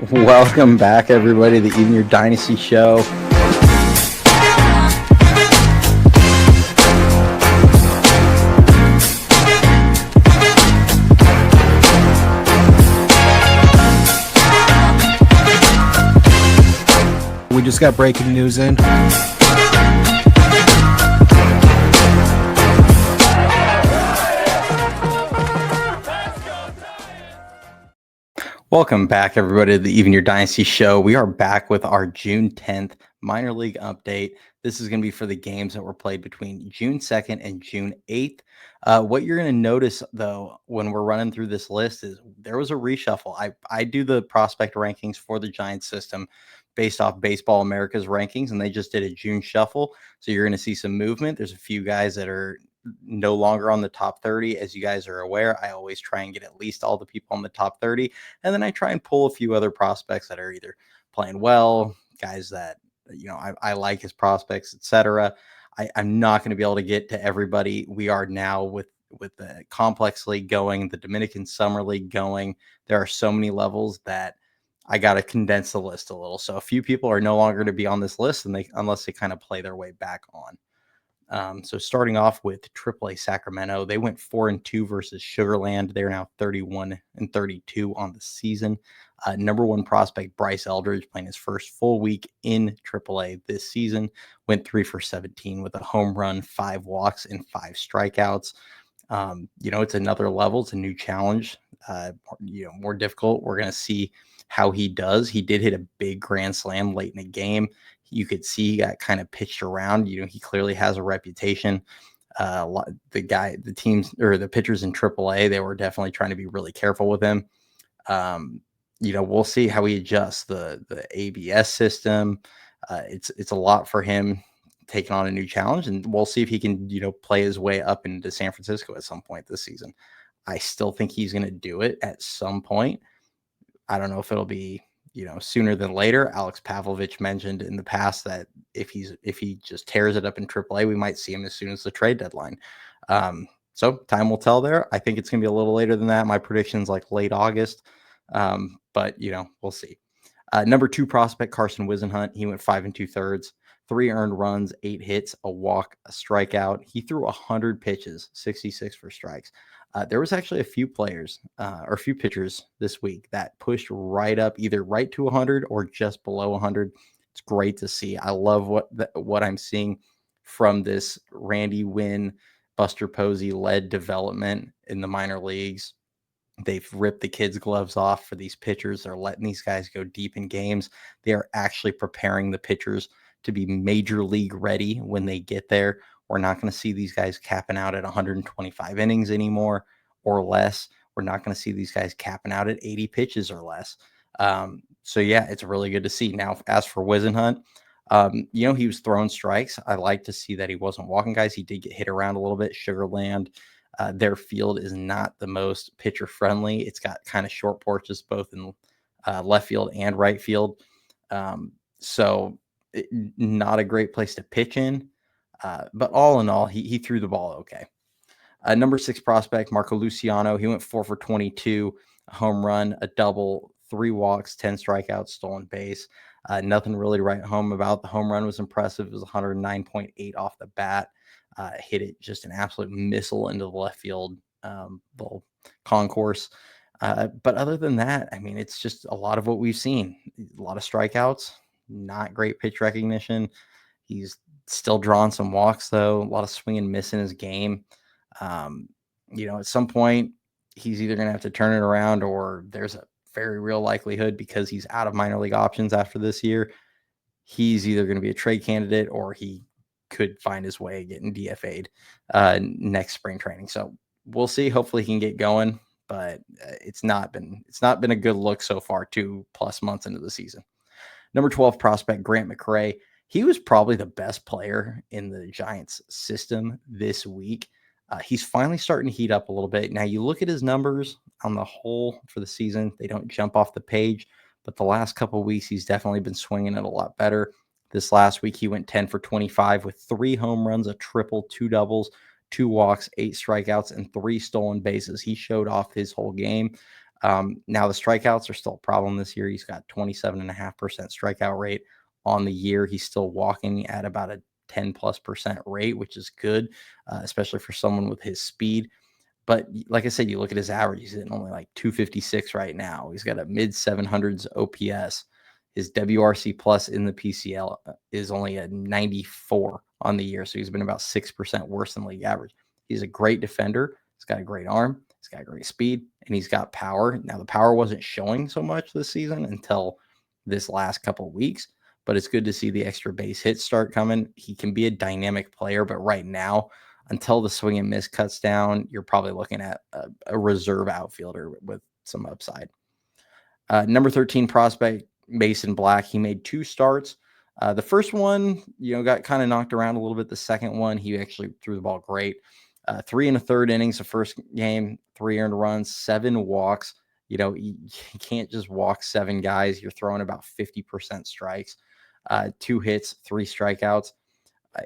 Welcome back, everybody, to the Even Your Dynasty show. We just got breaking news in. Welcome back, everybody, to the Even Your Dynasty show. We are back with our June 10th minor league update. This is going to be for the games that were played between June 2nd and June 8th. What you're going to notice, though, when we're running through this list is there was a reshuffle. I do the prospect rankings for the Giants system based off Baseball America's rankings, and they just did a June shuffle. So you're going to see some movement. There's a few guys that are no longer on the top 30. As you guys are aware, I always try and get at least all the people on the top 30. And then I try and pull a few other prospects that are either playing well, guys that, I like as prospects, etc. I'm not going to be able to get to everybody. We are now with the Complex League going, the Dominican Summer League going. There are so many levels that I got to condense the list a little. So a few people are no longer going to be on this list, and unless they kind of play their way back on. So starting off with AAA Sacramento, they went 4-2 versus Sugarland. They're now 31-32 on the season. Number one prospect Bryce Eldridge, playing his first full week in AAA this season, went 3 for 17 with a home run, 5 walks, and 5 strikeouts. It's another level. It's a new challenge. More difficult. We're going to see how he does. He did hit a big grand slam late in the game. You could see he got kind of pitched around. He clearly has a reputation. The teams or the pitchers in AAA, they were definitely trying to be really careful with him. We'll see how he adjusts the ABS system. It's a lot for him taking on a new challenge, and we'll see if he can, play his way up into San Francisco at some point this season. I still think he's going to do it at some point. I don't know if it'll be, sooner than later. Alex Pavlovich mentioned in the past that if he just tears it up in AAA, we might see him as soon as the trade deadline. So time will tell there. I think it's going to be a little later than that. My prediction's like late August. But we'll see. Number 2 prospect, Carson Wisenhunt. He went 5 2/3, 3 earned runs, 8 hits, a walk, a strikeout. He threw 100 pitches, 66 for strikes. There was actually a few players or a few pitchers this week that pushed right up, either right to 100 or just below 100. It's great to see. I love what I'm seeing from this Randy Wynn, Buster Posey led development in the minor leagues. They've ripped the kids' gloves off for these pitchers. They're letting these guys go deep in games. They are actually preparing the pitchers to be major league ready when they get there. We're not going to see these guys capping out at 125 innings anymore or less. We're not going to see these guys capping out at 80 pitches or less. It's really good to see. Now, as for Wisenhunt, he was throwing strikes. I like to see that he wasn't walking guys. He did get hit around a little bit. Sugarland, their field is not the most pitcher friendly. It's got kind of short porches both in left field and right field. Not a great place to pitch in. But all in all, he threw the ball okay. Number 6 prospect, Marco Luciano. He went 4 for 22, a home run, a double, 3 walks, 10 strikeouts, stolen base. Nothing really to write home about. The home run was impressive. It was 109.8 off the bat. Hit it just an absolute missile into the left field little concourse. But other than that, it's just a lot of what we've seen. A lot of strikeouts, not great pitch recognition. He's still drawing some walks, though. A lot of swing and miss in his game. At some point, he's either going to have to turn it around, or there's a very real likelihood, because he's out of minor league options after this year, he's either going to be a trade candidate or he could find his way getting DFA'd next spring training. So we'll see. Hopefully he can get going, but it's not been a good look so far, 2+ months into the season. Number 12 prospect, Grant McRae. He was probably the best player in the Giants system this week. He's finally starting to heat up a little bit. Now, you look at his numbers on the whole for the season, they don't jump off the page, but the last couple of weeks, he's definitely been swinging it a lot better. This last week, he went 10 for 25 with 3 home runs, a triple, 2 doubles, 2 walks, 8 strikeouts, and 3 stolen bases. He showed off his whole game. Now the strikeouts are still a problem this year. He's got 27.5% strikeout rate on the year. He's still walking at about a 10+% rate, which is good, especially for someone with his speed. But like I said, you look at his average, he's hitting only like 256 right now. He's got a mid 700s OPS. His WRC plus in the PCL is only a 94 on the year. So he's been about 6% worse than league average. He's a great defender. He's got a great arm. He's got great speed, and he's got power. Now, the power wasn't showing so much this season until this last couple of weeks, but it's good to see the extra base hits start coming. He can be a dynamic player, but right now, until the swing and miss cuts down, you're probably looking at a reserve outfielder with some upside. Number 13 prospect, Mason Black. He made 2 starts. The first one, got kind of knocked around a little bit. The second one, he actually threw the ball great. 3 1/3 innings the first game, 3 earned runs, 7 walks. You can't just walk 7 guys. You're throwing about 50% strikes. 2 hits, 3 strikeouts.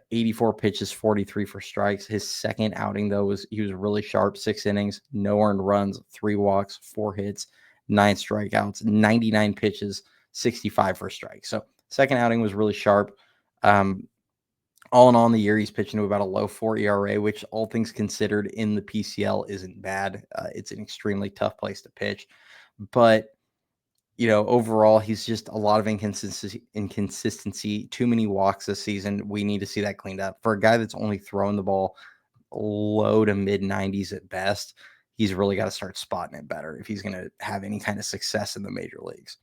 84 pitches, 43 for strikes. His second outing, though, he was really sharp. 6 innings, no earned runs, 3 walks, 4 hits, 9 strikeouts, 99 pitches, 65 for strikes. So second outing was really sharp. All in all, in the year, he's pitching to about a low 4 ERA, which all things considered in the PCL isn't bad. It's an extremely tough place to pitch. But overall, he's just a lot of inconsistency, too many walks this season. We need to see that cleaned up. For a guy that's only throwing the ball low to mid 90s at best, he's really got to start spotting it better if he's going to have any kind of success in the major leagues.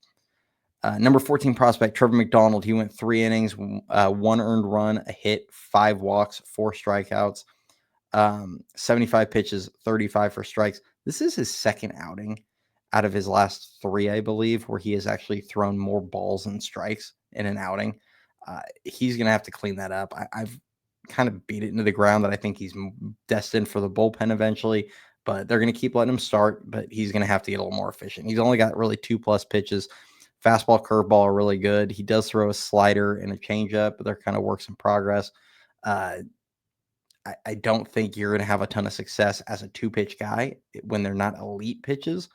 Number 14 prospect, Trevor McDonald. He went 3 innings, 1 earned run, a hit, 5 walks, 4 strikeouts, 75 pitches, 35 for strikes. This is his second outing out of his last 3, I believe, where he has actually thrown more balls than strikes in an outing. He's going to have to clean that up. I've kind of beat it into the ground that I think he's destined for the bullpen eventually, but they're going to keep letting him start, but he's going to have to get a little more efficient. He's only got really 2+ pitches. Fastball, curveball are really good. He does throw a slider and a changeup, but they're kind of works in progress. I don't think you're going to have a ton of success as a 2-pitch guy when they're not elite pitches.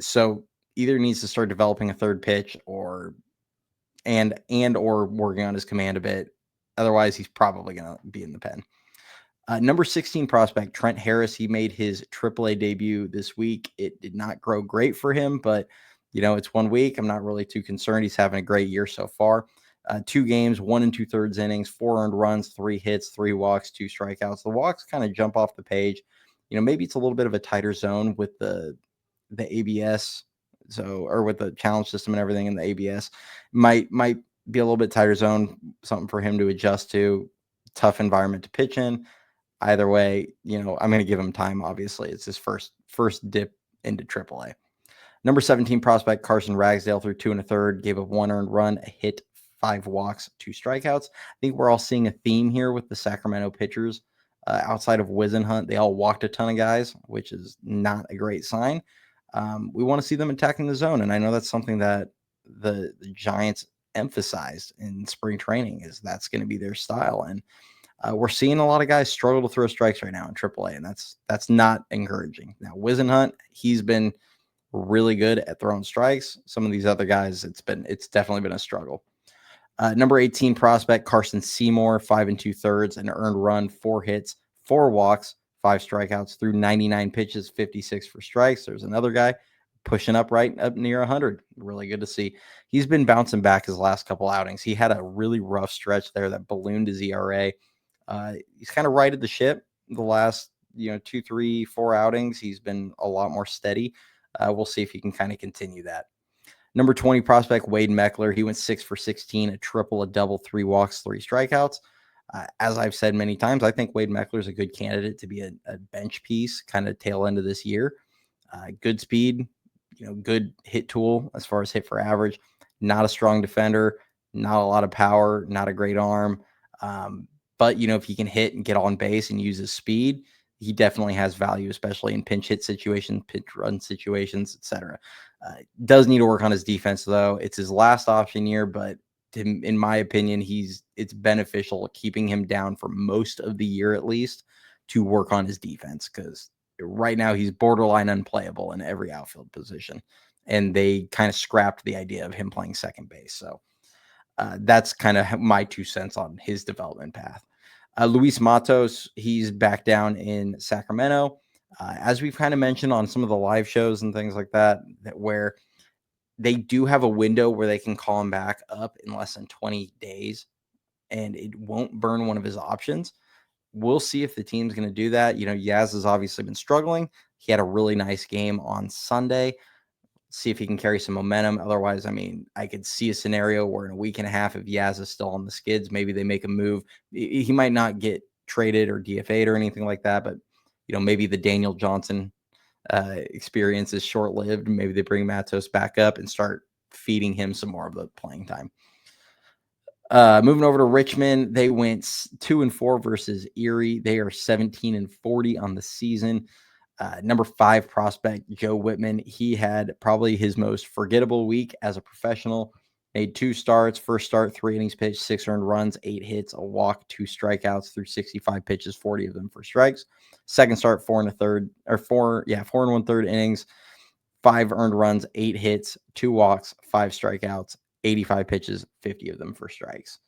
So either needs to start developing a third pitch or working on his command a bit. Otherwise, he's probably going to be in the pen. Number 16 prospect, Trent Harris. He made his AAA debut this week. It did not grow great for him, but it's 1 week. I'm not really too concerned. He's having a great year so far. 2 games, 1 2/3 innings, 4 earned runs, 3 hits, 3 walks, 2 strikeouts. The walks kind of jump off the page. Maybe it's a little bit of a tighter zone with the ABS, or with the challenge system and everything in the ABS. Might be a little bit tighter zone, something for him to adjust to. Tough environment to pitch in. Either way, I'm going to give him time. Obviously, it's his first dip into AAA. Number 17 prospect, Carson Ragsdale, threw 2 1/3, gave up 1 earned run, a hit, 5 walks, 2 strikeouts. I think we're all seeing a theme here with the Sacramento pitchers. Outside of Wizenhunt, they all walked a ton of guys, which is not a great sign. We want to see them attacking the zone, and I know that's something that the Giants emphasized in spring training, is that's going to be their style. And we're seeing a lot of guys struggle to throw strikes right now in AAA, and that's not encouraging. Now, Wizenhunt, he's been really good at throwing strikes. Some of these other guys, it's definitely been a struggle. Number 18 prospect, Carson Seymour, 5 2/3, an earned run, 4 hits, 4 walks, 5 strikeouts, through 99 pitches, 56 for strikes. There's another guy pushing up near 100. Really good to see. He's been bouncing back his last couple outings. He had a really rough stretch there that ballooned his ERA. He's kind of righted the ship the last 2, 3, 4 outings. He's been a lot more steady. We'll see if he can kind of continue that. Number 20 prospect, Wade Meckler. He went 6 for 16, a triple, a double, 3 walks, 3 strikeouts. As I've said many times, I think Wade Meckler is a good candidate to be a bench piece kind of tail end of this year. Good speed, good hit tool as far as hit for average. Not a strong defender, not a lot of power, not a great arm. But, if he can hit and get on base and use his speed, he definitely has value, especially in pinch hit situations, pinch run situations, etc. Does need to work on his defense, though. It's his last option year, but in my opinion, it's beneficial keeping him down for most of the year at least to work on his defense, because right now he's borderline unplayable in every outfield position. And they kind of scrapped the idea of him playing second base. So that's kind of my 2 cents on his development path. Luis Matos, he's back down in Sacramento. As we've kind of mentioned on some of the live shows and things like that, where they do have a window where they can call him back up in less than 20 days, and it won't burn one of his options. We'll see if the team's going to do that. Yaz has obviously been struggling. He had a really nice game on Sunday. See if he can carry some momentum. Otherwise, I mean, I could see a scenario where in a week and a half, if Yaz is still on the skids, maybe they make a move. He might not get traded or DFA'd or anything like that, but maybe the Daniel Johnson experience is short-lived. Maybe they bring Matos back up and start feeding him some more of the playing time. Moving over to Richmond, they went 2-4 versus Erie. They are 17-40 on the season. Number 5 prospect, Joe Whitman, he had probably his most forgettable week as a professional. Made 2 starts. First start, 3 innings pitched, 6 earned runs, 8 hits, a walk, 2 strikeouts through 65 pitches, 40 of them for strikes. Second start, 4 1/3 innings, 5 earned runs, 8 hits, 2 walks, 5 strikeouts, 85 pitches, 50 of them for strikes.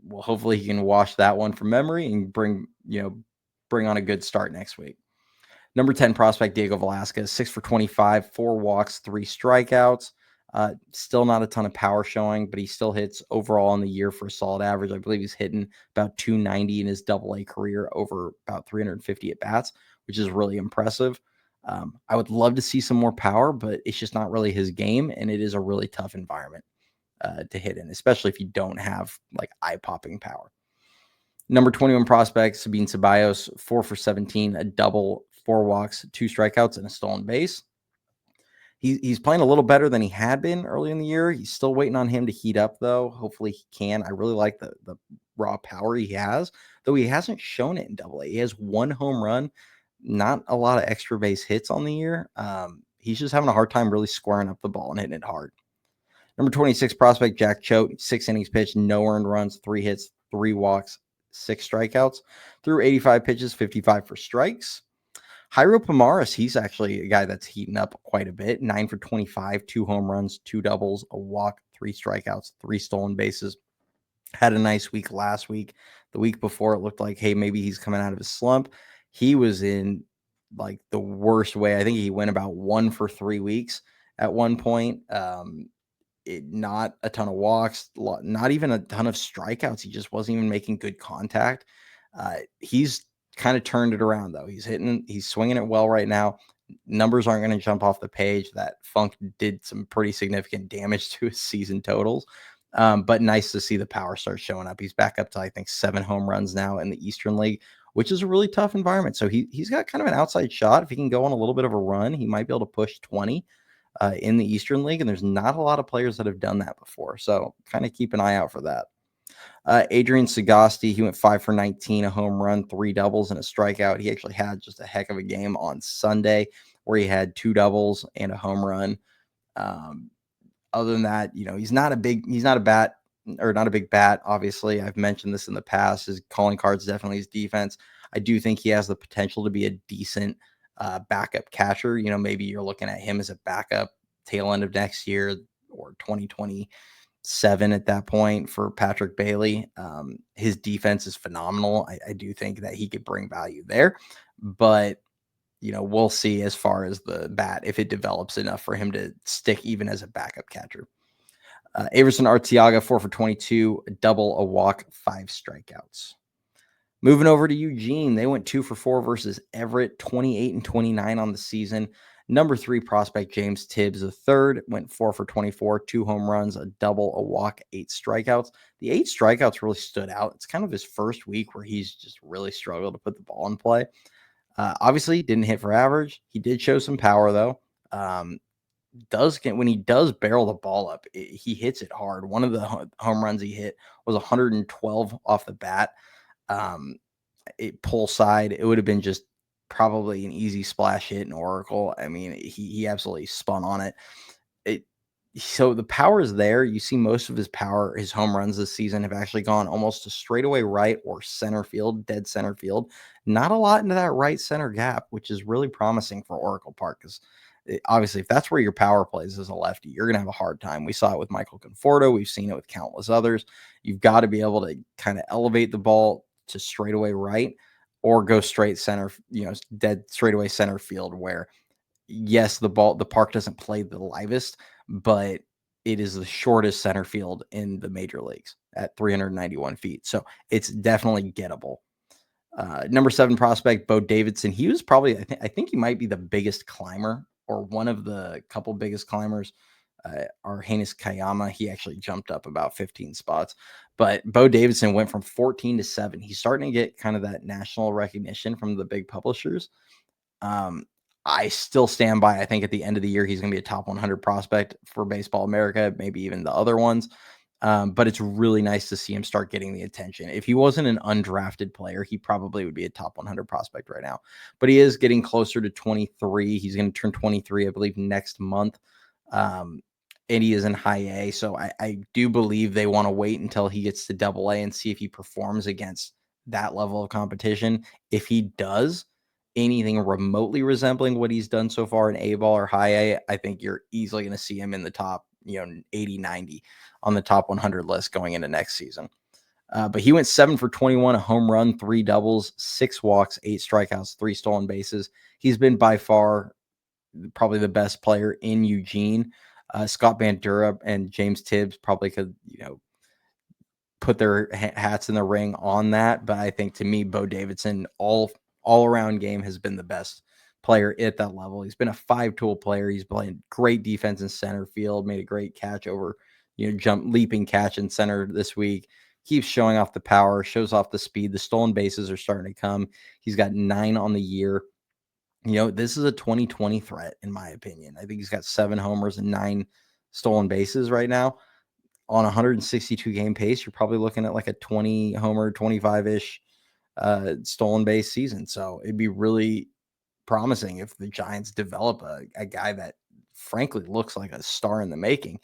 Well, hopefully he can wash that one from memory and bring on a good start next week. Number 10 prospect, Diego Velasquez, 6 for 25, 4 walks, 3 strikeouts. Still not a ton of power showing, but he still hits overall in the year for a solid average. I believe he's hitting about 290 in his Double-A career over about 350 at bats, which is really impressive. I would love to see some more power, but it's just not really his game, and it is a really tough environment to hit in, especially if you don't have like eye-popping power. Number 21 prospect, Sabine Ceballos, 4 for 17, a double, 4 walks, 2 strikeouts, and a stolen base. He's playing a little better than he had been early in the year. He's still waiting on him to heat up, though. Hopefully he can. I really like the raw power he has, though he hasn't shown it in Double-A. He has 1 home run, not a lot of extra base hits on the year. He's just having a hard time really squaring up the ball and hitting it hard. Number 26 prospect, Jack Choate, 6 innings pitched, no earned runs, 3 hits, 3 walks, 6 strikeouts through 85 pitches, 55 for strikes. Jairo Pomares, he's actually a guy that's heating up quite a bit. 9 for 25, 2 home runs, 2 doubles, a walk, 3 strikeouts, 3 stolen bases. Had a nice week last week. The week before, it looked like, hey, maybe he's coming out of his slump. He was in like the worst way. I think he went about 1 for 3 weeks at one point. Not a ton of walks, not even a ton of strikeouts. He just wasn't even making good contact. He's kind of turned it around, though. He's swinging it well right now. Numbers aren't going to jump off the page. That funk did some pretty significant damage to his season totals. But nice to see the power start showing up. He's back up to, I think, 7 home runs now in the Eastern League, which is a really tough environment. So he's got kind of an outside shot. If he can go on a little bit of a run, he might be able to push 20 in the Eastern League. And there's not a lot of players that have done that before. So kind of keep an eye out for that. Adrian Sagasti, he went 5 for 19, a home run, 3 doubles, and a strikeout. He actually had just a heck of a game on Sunday where he had 2 doubles and a home run. Other than that, he's not a big bat. Obviously, I've mentioned this in the past. His calling card's definitely his defense. I do think he has the potential to be a decent backup catcher. Maybe you're looking at him as a backup tail end of next year or 2027 at that point for Patrick Bailey. His defense is phenomenal. I do think that he could bring value there, but we'll see as far as the bat, if it develops enough for him to stick even as a backup catcher. Averson Arteaga, 4 for 22, a double, a walk, 5 strikeouts. Moving over to Eugene, they went 2 for 4 versus Everett, 28-29 on the season. Number 3 prospect, James Tibbs III, went 4 for 24, 2 home runs, a double, a walk, 8 strikeouts. The 8 strikeouts really stood out. It's kind of his first week where he's just really struggled to put the ball in play. Obviously, didn't hit for average. He did show some power, though. When he does barrel the ball up, he hits it hard. One of the home runs he hit was 112 off the bat. It pull side. It would have been just probably an easy splash hit in Oracle. I mean, he absolutely spun on it. So the power is there. You see most of his power, his home runs this season have actually gone almost to straightaway right or center field, dead center field. Not a lot into that right center gap, which is really promising for Oracle Park because obviously if that's where your power plays as a lefty, you're going to have a hard time. We saw it with Michael Conforto. We've seen it with countless others. You've got to be able to kind of elevate the ball to straightaway right or go straight center, dead straightaway center field where yes, the park doesn't play the livest, but it is the shortest center field in the major leagues at 391 feet. So it's definitely gettable. Number 7 prospect, Bo Davidson. He was probably, I think he might be the biggest climber or one of the couple biggest climbers. Arhanis Kayama, he actually jumped up about 15 spots. But Bo Davidson went from 14 to 7. He's starting to get kind of that national recognition from the big publishers. I still stand by. I think at the end of the year, he's going to be a top 100 prospect for Baseball America, maybe even the other ones. But it's really nice to see him start getting the attention. If he wasn't an undrafted player, he probably would be a top 100 prospect right now. But he is getting closer to 23. He's going to turn 23, I believe, next month. And he is in high A. So I do believe they want to wait until he gets to double A and see if he performs against that level of competition. If he does anything remotely resembling what he's done so far in A ball or high A, I think you're easily going to see him in the top, 80, 90 on the top 100 list going into next season. But he went 7 for 21, a home run, 3 doubles, 6 walks, 8 strikeouts, 3 stolen bases. He's been by far probably the best player in Eugene. Scott Bandura and James Tibbs probably could, put their hats in the ring on that. But I think to me, Bo Davidson, all around game has been the best player at that level. He's been a 5-tool player. He's playing great defense in center field, made a great catch over, leaping catch in center this week. Keeps showing off the power, shows off the speed. The stolen bases are starting to come. He's got 9 on the year. This is a 2020 threat, in my opinion. I think he's got 7 homers and 9 stolen bases right now. On 162 game pace, you're probably looking at like a 20 homer, 25-ish stolen base season. So it'd be really promising if the Giants develop a guy that frankly looks like a star in the making.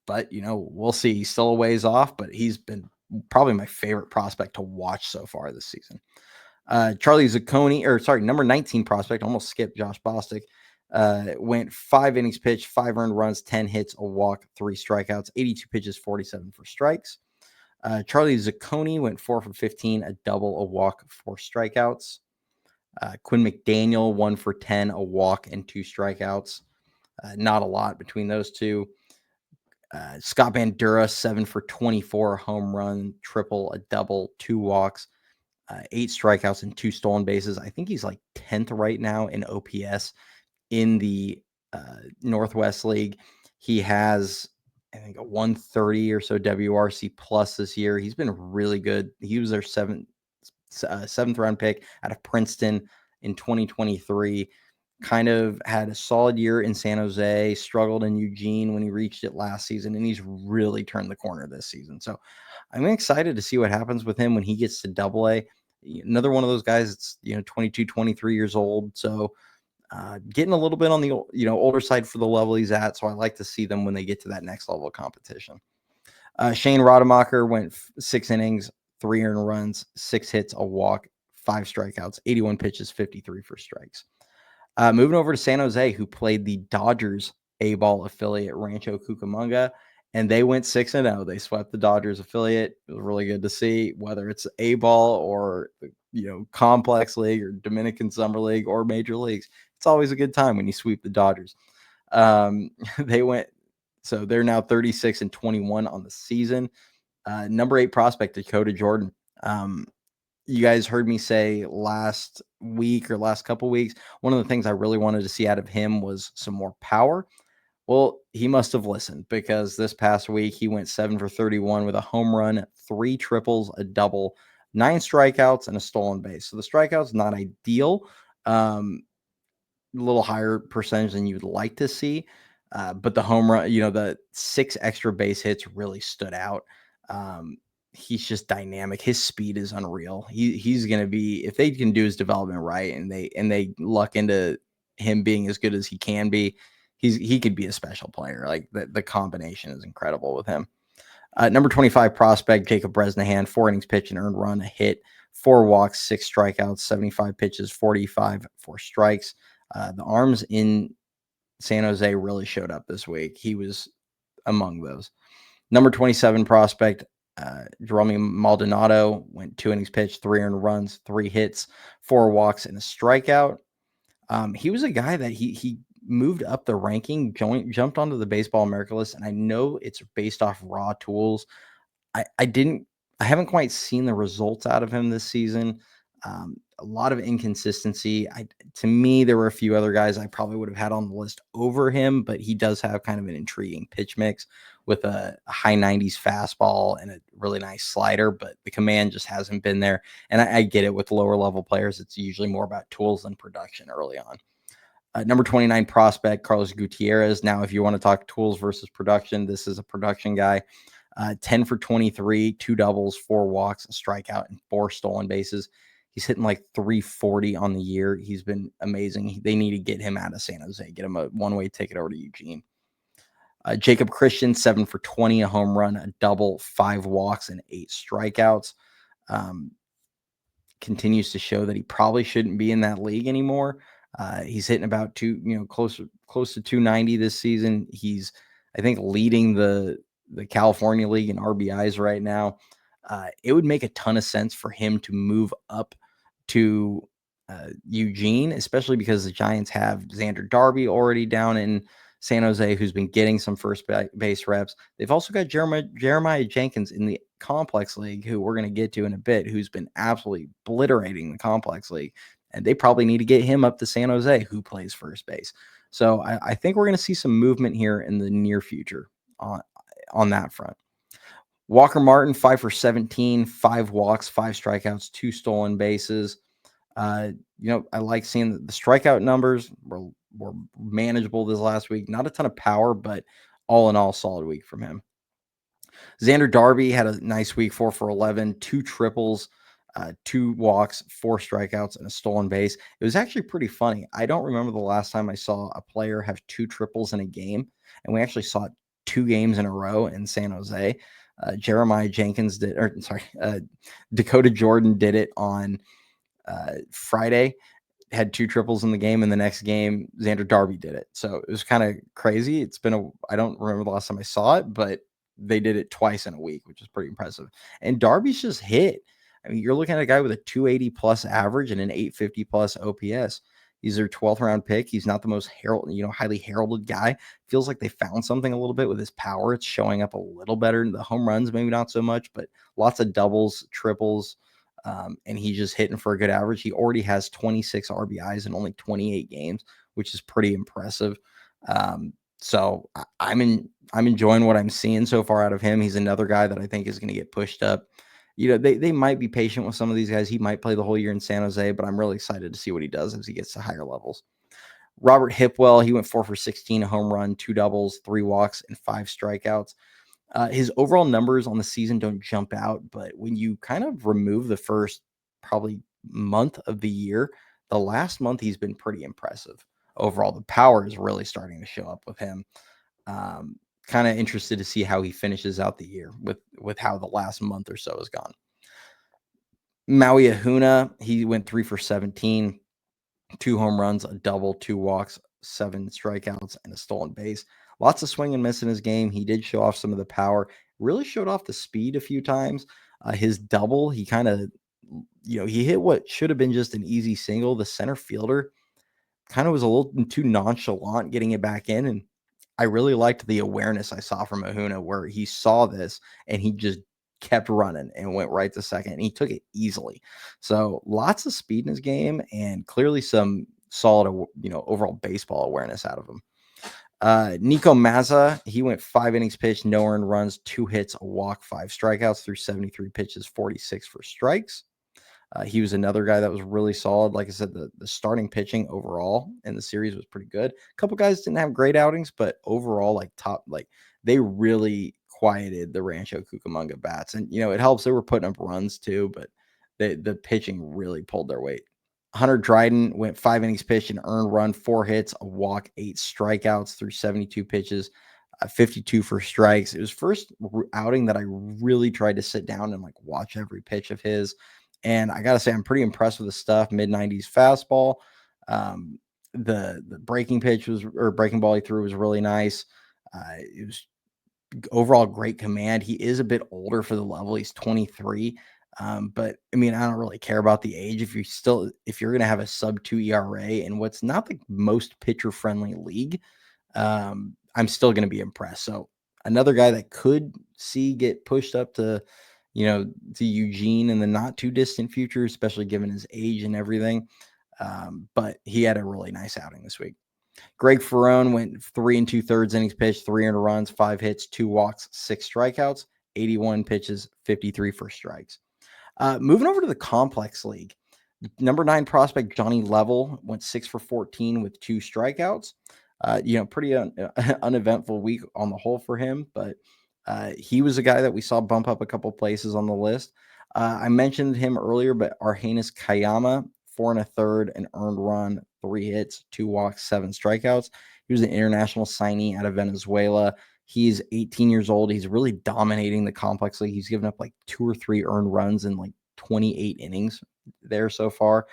But, we'll see. He's still a ways off, but he's been probably my favorite prospect to watch so far this season. Charlie Zucconi, number 19 prospect, almost skipped Josh Bostic. Went 5 innings pitched, 5 earned runs, 10 hits, a walk, 3 strikeouts, 82 pitches, 47 for strikes. Charlie Zucconi went 4 for 15, a double, a walk, 4 strikeouts. Quinn McDaniel, 1 for 10, a walk, and 2 strikeouts. Not a lot between those two. Scott Bandura, 7 for 24, a home run, triple, a double, 2 walks, 8 strikeouts, and 2 stolen bases. I think he's like 10th right now in OPS in the Northwest League. He has, I think, a 130 or so WRC plus this year. He's been really good. He was their seventh round pick out of Princeton in 2023. Kind of had a solid year in San Jose, struggled in Eugene when he reached it last season, and he's really turned the corner this season. So I'm excited to see what happens with him when he gets to double A. Another one of those guys that's, 22, 23 years old. So getting a little bit on the, older side for the level he's at. So I like to see them when they get to that next level of competition. Shane Rademacher went 6 innings, 3 earned runs, 6 hits, a walk, 5 strikeouts, 81 pitches, 53 for strikes. Moving over to San Jose, who played the Dodgers A-ball affiliate Rancho Cucamonga, and they went 6-0. They swept the Dodgers affiliate. It was really good to see, whether it's A-ball or complex league or Dominican Summer League or major leagues. It's always a good time when you sweep the Dodgers. So they're now 36-21 on the season. Number 8 prospect, Dakota Jordan. You guys heard me say last week or last couple weeks, one of the things I really wanted to see out of him was some more power. Well, he must have listened, because this past week he went 7 for 31 with a home run, 3 triples, a double, 9 strikeouts, and a stolen base. So the strikeouts, not ideal. A little higher percentage than you'd like to see. But the home run, the 6 extra base hits really stood out. He's just dynamic. His speed is unreal. He's going to be, if they can do his development right and they luck into him being as good as he can be, he could be a special player. Like the combination is incredible with him. Number 25 prospect, Jacob Bresnahan, 4 innings pitched, an earned run, a hit, 4 walks, 6 strikeouts, 75 pitches, 45 for strikes. The arms in San Jose really showed up this week. He was among those. Number 27 prospect, Jerome Maldonado, went 2 innings pitched, 3 earned runs, 3 hits, 4 walks, and a strikeout. He was a guy that he moved up the ranking, jumped onto the Baseball America list, and I know it's based off raw tools. I haven't quite seen the results out of him this season. A lot of inconsistency. To me, there were a few other guys I probably would have had on the list over him, but he does have kind of an intriguing pitch mix with a high 90s fastball and a really nice slider, but the command just hasn't been there. And I get it with lower level players. It's usually more about tools than production early on. Number 29 prospect, Carlos Gutierrez. Now, if you want to talk tools versus production, this is a production guy. 10 for 23, 2 doubles, 4 walks, a strikeout, and 4 stolen bases. He's hitting like 340 on the year. He's been amazing. They need to get him out of San Jose, get him a one-way ticket over to Eugene. Jacob Christian, 7 for 20, a home run, a double, 5 walks, and 8 strikeouts. Continues to show that he probably shouldn't be in that league anymore. He's hitting about close to 290 this season. He's, I think, leading the California League in RBIs right now. It would make a ton of sense for him to move up to Eugene, especially because the Giants have Xander Darby already down in San Jose, who's been getting some first base reps. They've also got Jeremiah Jenkins in the Complex League, who we're going to get to in a bit, who's been absolutely obliterating the Complex League. And they probably need to get him up to San Jose, who plays first base. So I think we're going to see some movement here in the near future on that front. Walker Martin, 5 for 17, 5 walks, 5 strikeouts, 2 stolen bases. I like seeing the strikeout numbers were manageable this last week. Not a ton of power, but all in all, solid week from him. Xander Darby had a nice week, 4 for 11, 2 triples, 2 walks, 4 strikeouts, and a stolen base. It was actually pretty funny. I don't remember the last time I saw a player have 2 triples in a game, and we actually saw it 2 games in a row in San Jose. Jeremiah Jenkins Dakota Jordan did it on Friday, had 2 triples in the game, and the next game Xander Darby did it. So it was kind of crazy. I don't remember the last time I saw it, but they did it twice in a week, which is pretty impressive. And Darby's just hit. I mean, you're looking at a guy with a 280 plus average and an 850 plus OPS. He's their 12th round pick. He's not the most highly heralded guy. Feels like they found something a little bit with his power. It's showing up a little better. The home runs, maybe not so much, but lots of doubles, triples. And he's just hitting for a good average. He already has 26 RBIs in only 28 games, which is pretty impressive. So I'm enjoying what I'm seeing so far out of him. He's another guy that I think is going to get pushed up. They might be patient with some of these guys. He might play the whole year in San Jose, but I'm really excited to see what he does as he gets to higher levels. Robert Hipwell, he went 4 for 16, a home run, 2 doubles, 3 walks, and 5 strikeouts. His overall numbers on the season don't jump out, but when you kind of remove the first probably month of the year, the last month he's been pretty impressive. Overall, the power is really starting to show up with him. Kind of interested to see how he finishes out the year with how the last month or so has gone. Maui Ahuna, he went 3 for 17, 2 home runs, a double, 2 walks, 7 strikeouts, and a stolen base. Lots of swing and miss in his game. He did show off some of the power, really showed off the speed a few times. His double, he kind of, he hit what should have been just an easy single. The center fielder kind of was a little too nonchalant getting it back in. And I really liked the awareness I saw from Ahuna where he saw this and he just kept running and went right to second. And he took it easily. So lots of speed in his game and clearly some solid, overall baseball awareness out of him. Nico Mazza, he went 5 innings pitched, no earned runs, 2 hits, a walk, 5 strikeouts through 73 pitches, 46 for strikes. He was another guy that was really solid. Like I said, the starting pitching overall in the series was pretty good. A couple guys didn't have great outings, but overall, they really quieted the Rancho Cucamonga bats. And, it helps they were putting up runs too, but the pitching really pulled their weight. Hunter Dryden went 5 innings pitched, an earned run, 4 hits, a walk, 8 strikeouts through 72 pitches, 52 for strikes. It was first outing that I really tried to sit down and like watch every pitch of his. And I got to say, I'm pretty impressed with the stuff. Mid 90s fastball. Um, the breaking pitch breaking ball he threw was really nice. It was overall great command. He is a bit older for the level. He's 23. But I mean, I don't really care about the age. If you're going to have a sub 2 ERA in what's not the most pitcher friendly league, I'm still going to be impressed. So another guy that could see get pushed up to, to Eugene in the not too distant future, especially given his age and everything. But he had a really nice outing this week. Greg Ferrone went 3 2/3 innings pitched, 3 earned runs, 5 hits, 2 walks, 6 strikeouts, 81 pitches, 53 first strikes. Moving over to the complex league, number 9 prospect Johnny Level went 6 for 14 with 2 strikeouts. Pretty uneventful week on the whole for him, but he was a guy that we saw bump up a couple places on the list. I mentioned him earlier, but Argenis Kayama, 4 1/3, an earned run, 3 hits, 2 walks, 7 strikeouts. He was an international signee out of Venezuela. He's 18 years old. He's really dominating the complex league. He's given up like 2 or 3 earned runs in like 28 innings there so far.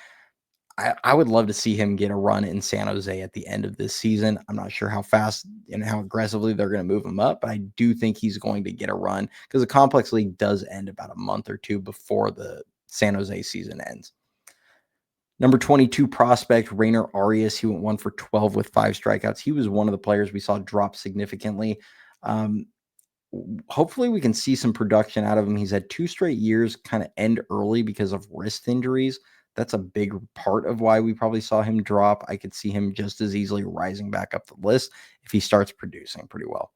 I would love to see him get a run in San Jose at the end of this season. I'm not sure how fast and how aggressively they're going to move him up, but I do think he's going to get a run because the complex league does end about a month or two before the San Jose season ends. Number 22 prospect, Rainer Arias. He went 1 for 12 with 5 strikeouts. He was one of the players we saw drop significantly. Hopefully we can see some production out of him. He's had 2 straight years kind of end early because of wrist injuries. That's a big part of why we probably saw him drop. I could see him just as easily rising back up the list if he starts producing pretty well.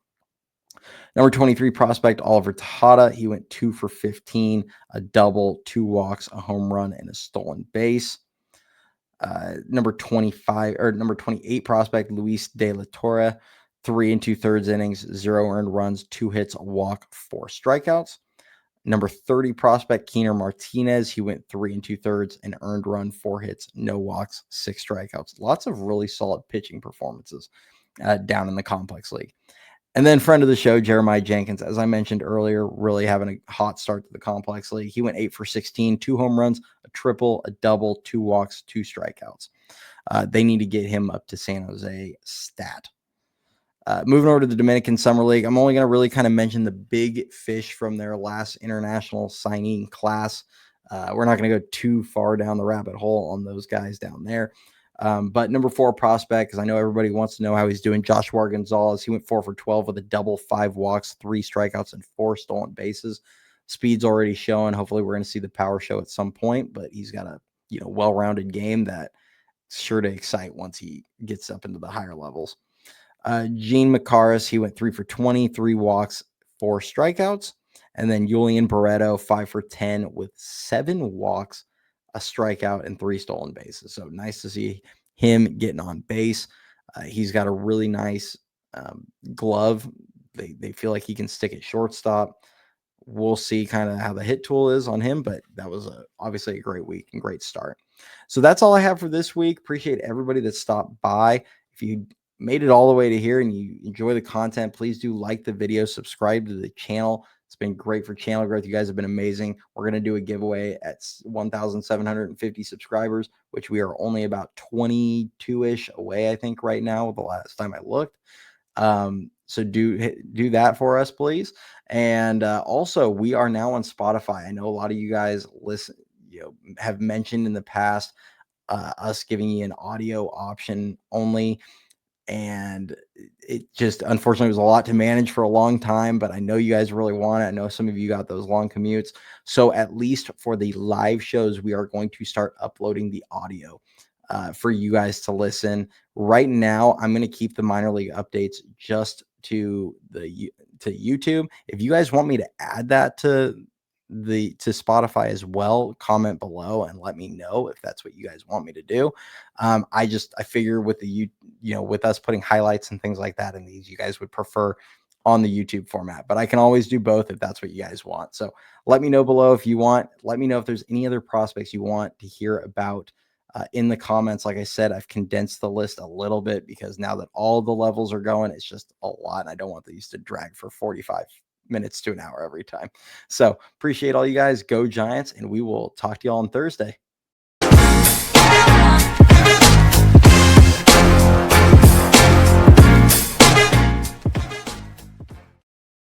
Number 23 prospect, Oliver Tejada. He went 2 for 15, a double, 2 walks, a home run, and a stolen base. Number 28 prospect, Luis De La Torre, 3 2/3 innings, 0 earned runs, 2 hits, a walk, 4 strikeouts. Number 30 prospect, Keener Martinez. He went 3 2/3, an earned run, 4 hits, no walks, 6 strikeouts. Lots of really solid pitching performances down in the complex league. And then friend of the show, Jeremiah Jenkins, as I mentioned earlier, really having a hot start to the complex league. He went 8 for 16, 2 home runs, a triple, a double, 2 walks, 2 strikeouts. They need to get him up to San Jose stat. Moving over to the Dominican Summer League, I'm only going to really kind of mention the big fish from their last international signing class. We're not going to go too far down the rabbit hole on those guys down there. But number 4 prospect, because I know everybody wants to know how he's doing, Joshua Gonzalez. He went 4 for 12 with a double, 5 walks, 3 strikeouts, and 4 stolen bases. Speed's already showing. Hopefully, we're going to see the power show at some point, but he's got a well-rounded game that's sure to excite once he gets up into the higher levels. Gene Macaris, he went 3 for 20, 3 walks, 4 strikeouts. And then Julian Barreto, 5 for 10 with 7 walks, a strikeout, and 3 stolen bases. So nice to see him getting on base. He's got a really nice glove. They feel like he can stick at shortstop. We'll see kind of how the hit tool is on him, but that was obviously a great week and great start. So that's all I have for this week. Appreciate everybody that stopped by. If you made it all the way to here and you enjoy the content, please do like the video, subscribe to the channel. It's been great for channel growth. You guys have been amazing. We're going to do a giveaway at 1,750 subscribers, which we are only about 22-ish away, I think, right now, the last time I looked. So do that for us, please. And also, we are now on Spotify. I know a lot of you guys have mentioned in the past us giving you an audio option only. And it just unfortunately was a lot to manage for a long time, but I know you guys really want it. I know some of you got those long commutes. So at least for the live shows, we are going to start uploading the audio for you guys to listen. Right now, I'm going to keep the minor league updates just to YouTube. If you guys want me to add that to Spotify as well, comment below and let me know if that's what you guys want me to do. I figure with with us putting highlights and things like that in these, you guys would prefer on the YouTube format, but I can always do both if that's what you guys want. So let me know below if you want. Let me know if there's any other prospects you want to hear about in the comments. Like I said, I've condensed the list a little bit because now that all the levels are going, it's just a lot. And I don't want these to drag for 45 minutes to an hour every time. So appreciate all you guys. Go Giants, and we will talk to you all on Thursday.